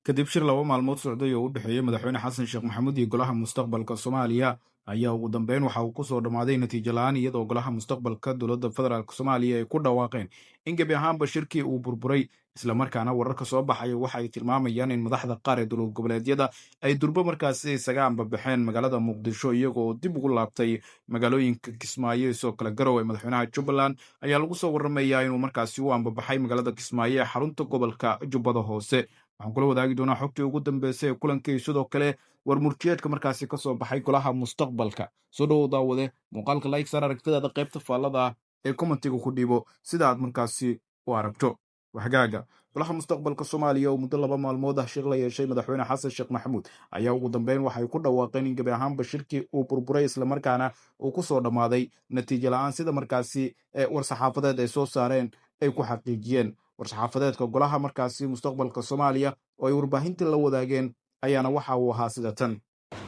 kadib shir laba maalmood socday oo u dhexeeyay madaxweyne xasan sheekh maxamuud iyo golaha mustaqbalka Soomaaliya ayaa ugu dambeyn waxa uu ku soo dhamaaday natiijo la'aan iyadoo golaha mustaqbalka dowladda federaalka Soomaaliya ay ku dhawaaqeen in gebi ahaanba shirkii uu burburay isla markaana wararka soo baxay waxa ay tilmaamayaan in madaxda qaar ee dowlad goboleedyada ay durba markaasi isaga ambabaxeen magaalada Muqdisho iyagoo dib ugu laabtay magaalooyinka Kismaayo iyo kala garow ee madaxweynaha Jubbaland ayaa lagu soo waramayaa inuu markaasi u ambabaxay magaalada Kismaayo ee xarunta gobolka Jubbada Hoose. waxaan kula wadaagi doonaa xogtii ugu dambeysay ee kulankii sidoo kale war murtiyeedka markaasi ka soo baxay golaha mustaqbalka. soo dhowow daawade muuqaalka like saar aragtidaada qaybta faallada ee commentiga ku dhiibo sida aad markaasi u aragto. waxgaaga golaha mustaqbalka Soomaaliya oo muddo 2 maalmood ah shir la yeeshay madaxweyne xasan sheekh maxamuud ayaa ugu dambeyn waxay ku dhawaaqeen in gebi ahaanba shirkii uu burburay isla markaana uu ku soo dhamaaday natiijo la'aan sida markaasi war saxaafadeed ay soo saareen ay ku xaqiijiyeen. war-saxaafadeedka golaha markaasi mustaqbalka Soomaaliya oo ay warbaahintii la wadaageen ayaana waxa uu ahaa sida tan: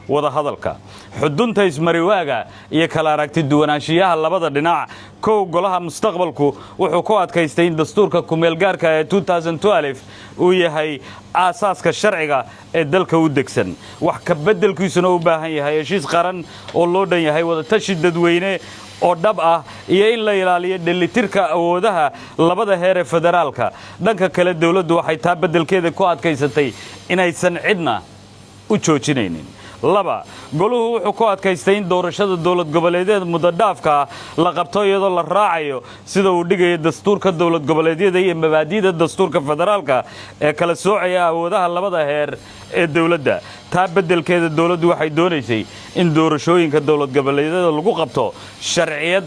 wada hadalka xudunta ismariwaaga iyo kala aragti duwanaanshiyaha labada dhinac. golaha mustaqbalku wuxuu ku adkaystay in dastuurka kumeel gaarka ee 2012 uu yahay aasaaska sharciga ee dalka u degsan, wax ka beddelkiisuna u baahan yahay heshiis qaran oo loo dhan yahay wada tashi dadweyne oo dhab ah iyo in la ilaaliyo dhalitirka awoodaha labada heer ee federaalka. dhanka kale dawladdu waxay taa beddelkeeda ku adkaysatay inaysan cidna u joojinaynin. goluhu wuxuu ku adkaystay in doorashada dowlad goboleedyada muddo dhaafka la qabto iyadoo la raacayo sida uu dhigayo dastuurka dowlad goboleedyada iyo mabaadi'da dastuurka federaalka ee kala soocaya awoodaha labada heer ee dawladda. taa beddelkeeda dawladdu waxay doonaysay in doorashooyinka dowlad goboleedyada lagu qabto sharciyad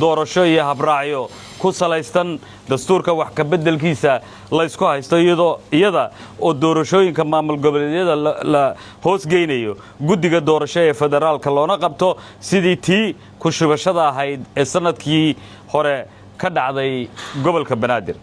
doorasho iyo habraacyo ku salaysan dastuurka wax ka beddelkiisa la isku haysto iyada oo doorashooyinka maamul goboleedyada la hoos geynayo guddiga doorasho ee federaalka loona qabto sidii tii ku shubashada ahayd ee sanadkii hore ka dhacday gobolka Banaadir.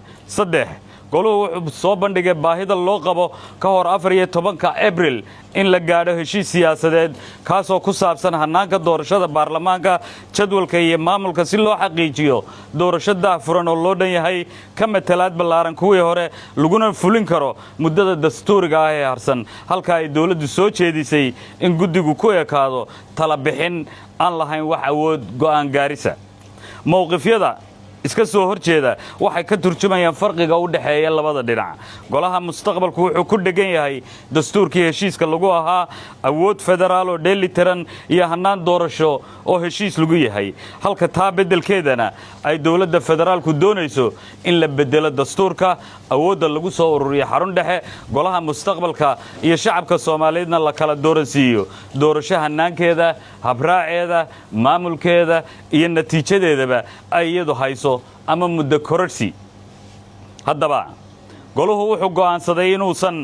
goluhu wuxuu soo bandhigay baahida loo qabo ka hor 14 Abriil in la gaadho heshiis siyaasadeed kaasoo ku saabsan hanaanka doorashada baarlamaanka, jadwalka iyo maamulka si loo xaqiijiyo doorasho daahfuran oo loo dhan yahay ka matalaad ballaaran kuwii hore laguna fulin karo muddada dastuuriga ah ee harsan. halka ay dawladdu soo jeedisay in guddigu ku ekaado tala bixin aan lahayn wax awood go'aan gaarisa. mowqifyada iska soo horjeeda waxay ka turjumayaan farqiga u dhaxeeya labada dhinac. golaha mustaqbalku wuxuu ku dhagan yahay dastuurkii heshiiska lagu ahaa, awood federaal oo dheelitiran iyo hanaan doorasho oo heshiis lagu yahay, halka taa beddelkeedana ay dowladda federaalku doonayso in la beddelo dastuurka, awoodda lagu soo ururiyo xarun dhexe, golaha mustaqbalka iyo shacabka Soomaaliyeedna la kala dooransiiyo doorasho hanaankeeda, habraaceeda, maamulkeeda iyo natiijadeedaba ay iyadu hayso ama muddo kororsi. haddaba goluhu wuxuu go'aansaday inuusan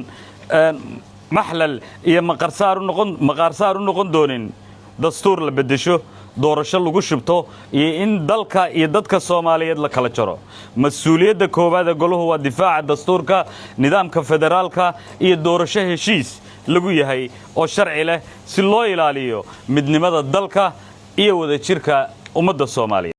maxlal iyo maqaarsaar u noqon doonin dastuur la beddesho, doorasho lagu shubto iyo in dalka iyo dadka Soomaaliyeed la kala jaro. mas'uuliyadda koowaad ee goluhu waa difaaca dastuurka, nidaamka federaalka iyo doorasho heshiis lagu yahay oo sharci leh si loo ilaaliyo midnimada dalka iyo wadajirka ummadda Soomaaliyeed.